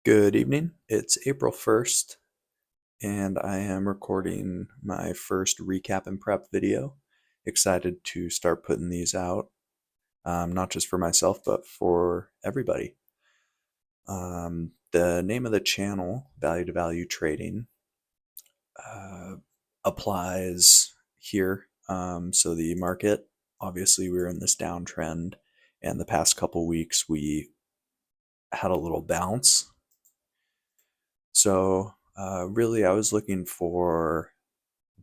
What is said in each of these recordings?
Good evening. It's April 1st, and I am recording my first recap and prep video. Excited to start putting these out, not just for myself, but for everybody. The name of the channel, Value to Value Trading, uh, applies here. So the market, obviously, we're in this downtrend, and the past couple weeks we had a little bounce. So really, I was looking for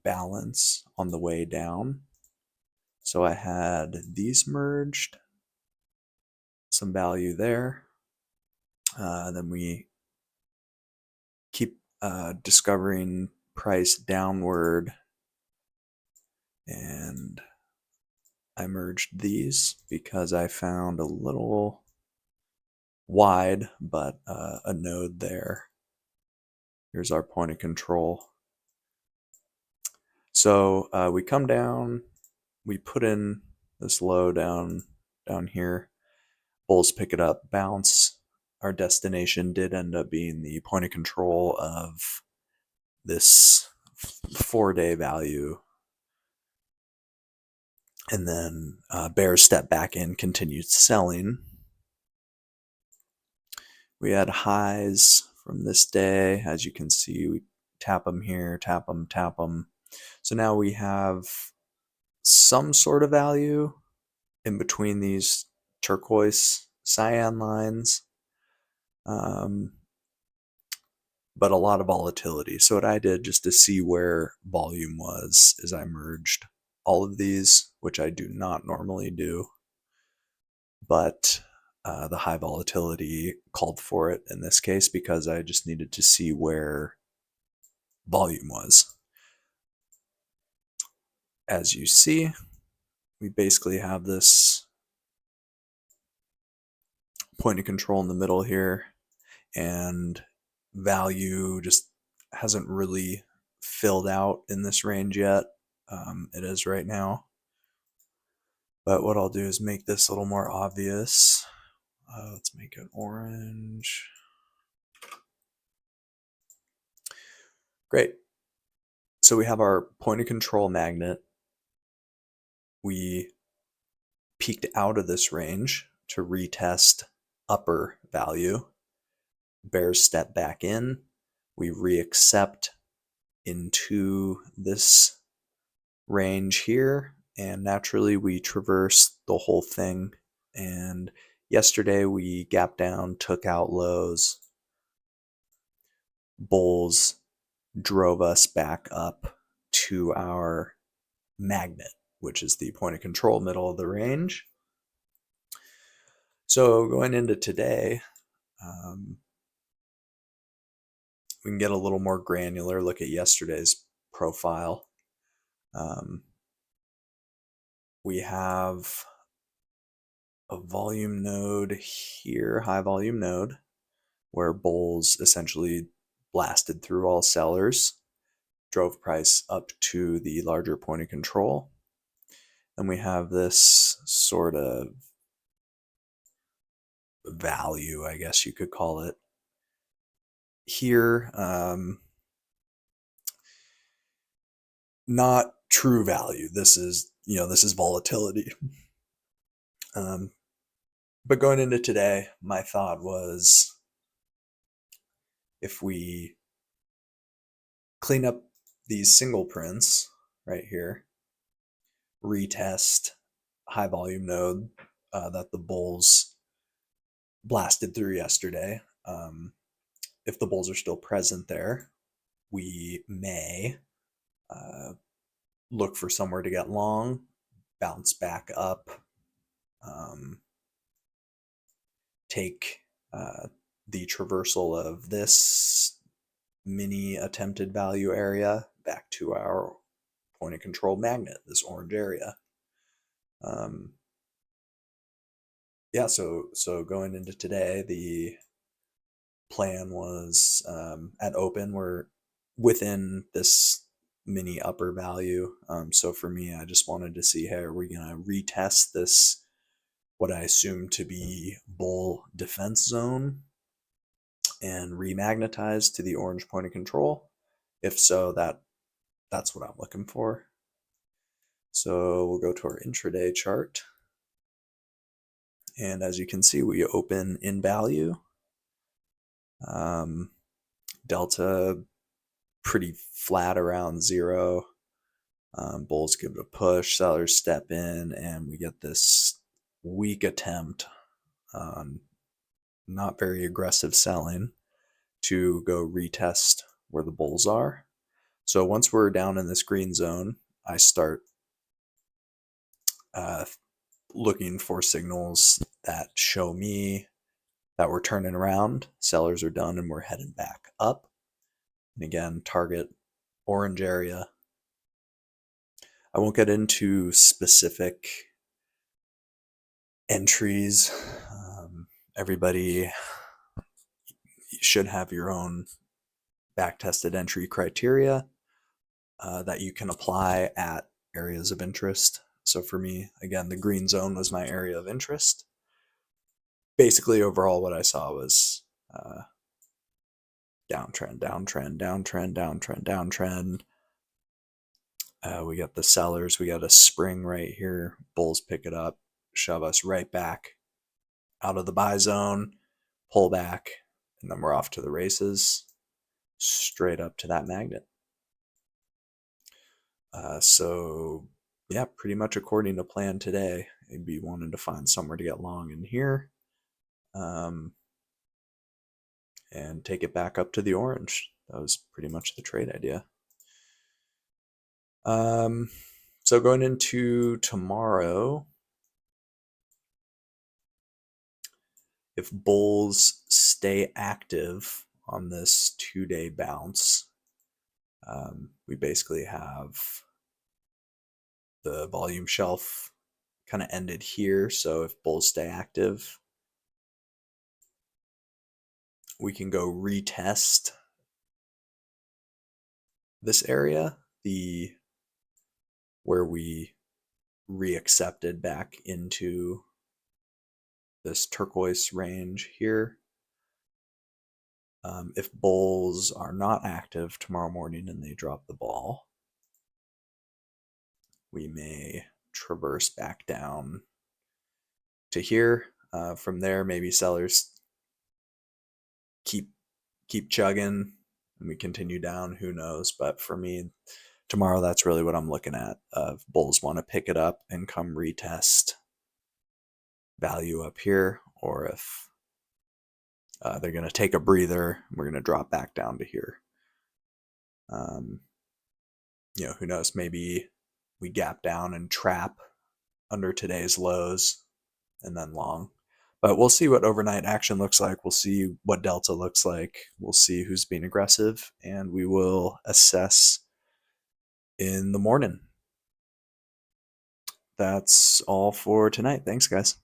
balance on the way down. So I had these merged, some value there. Then we keep discovering price downward, and I merged these because I found a little wide, but a node there. Here's our point of control. So we come down, we put in this low down here. Bulls pick it up, bounce. Our destination did end up being the point of control of this 4-day value. And then bears step back in, continued selling. We had highs from this day. As you can see, we tap them here, tap them, tap them. So now we have some sort of value in between these turquoise cyan lines. But a lot of volatility. So what I did just to see where volume was is I merged all of these, which I do not normally do, but the high volatility called for it in this case because I just needed to see where volume was. As you see, we basically have this point of control in the middle here, and value just hasn't really filled out in this range yet. It is right now. But what I'll do is make this a little more obvious. Let's make it orange. Great. So we have our point of control magnet. We peeked out of this range to retest upper value. Bears step back in. We reaccept into this range here, and naturally we traverse the whole thing. And yesterday we gapped down, took out lows. Bulls drove us back up to our magnet, which is the point of control middle of the range. So going into today, we can get a little more granular, look at yesterday's profile. We have a volume node here, high volume node, where bulls essentially blasted through all sellers, drove price up to the larger point of control. And we have this sort of value, I guess you could call it, here. Not true value. This is volatility. But going into today, my thought was, if we clean up these single prints right here, retest high volume node that the bulls blasted through yesterday. If the bulls are still present there, we may look for somewhere to get long, bounce back up, take the traversal of this mini attempted value area back to our point of control magnet, this orange area. Yeah, so going into today, the plan was at open, we're within this mini upper value. So for me, I just wanted to see, hey, are we going to retest this, what I assume to be bull defense zone? and remagnetize to the orange point of control? If so, that's what I'm looking for. So we'll go to our intraday chart. And as you can see, we open in value. Delta pretty flat around 0. Bulls give it a push, sellers step in, and we get this weak attempt on not very aggressive selling to go retest where the bulls are. So once we're down in this green zone, I start looking for signals that show me that we're turning around, sellers are done, and we're heading back up. And again, target orange area. I won't get into specific entries. Everybody should have your own back-tested entry criteria that you can apply at areas of interest. So for me, again, the green zone was my area of interest. Basically, overall, what I saw was downtrend, downtrend, downtrend, downtrend, downtrend. We got the sellers. We got a spring right here. Bulls pick it up, shove us right back out of the buy zone, pull back, and then we're off to the races, straight up to that magnet. So yeah, pretty much according to plan today. I'd be wanting to find somewhere to get long in here, and take it back up to the orange. That was pretty much the trade idea. So going into tomorrow, if bulls stay active on this 2-day bounce, we basically have the volume shelf kind of ended here. So if bulls stay active, we can go retest this area, where we reaccepted back into this turquoise range here. If bulls are not active tomorrow morning and they drop the ball, we may traverse back down to here. From there, maybe sellers keep chugging and we continue down. Who knows? But for me, tomorrow, that's really what I'm looking at. If bulls want to pick it up and come retest value up here, or if they're going to take a breather, we're going to drop back down to here. Who knows? Maybe we gap down and trap under today's lows and then long. But we'll see what overnight action looks like. We'll see what delta looks like. We'll see who's being aggressive, and we will assess in the morning. That's all for tonight. Thanks, guys.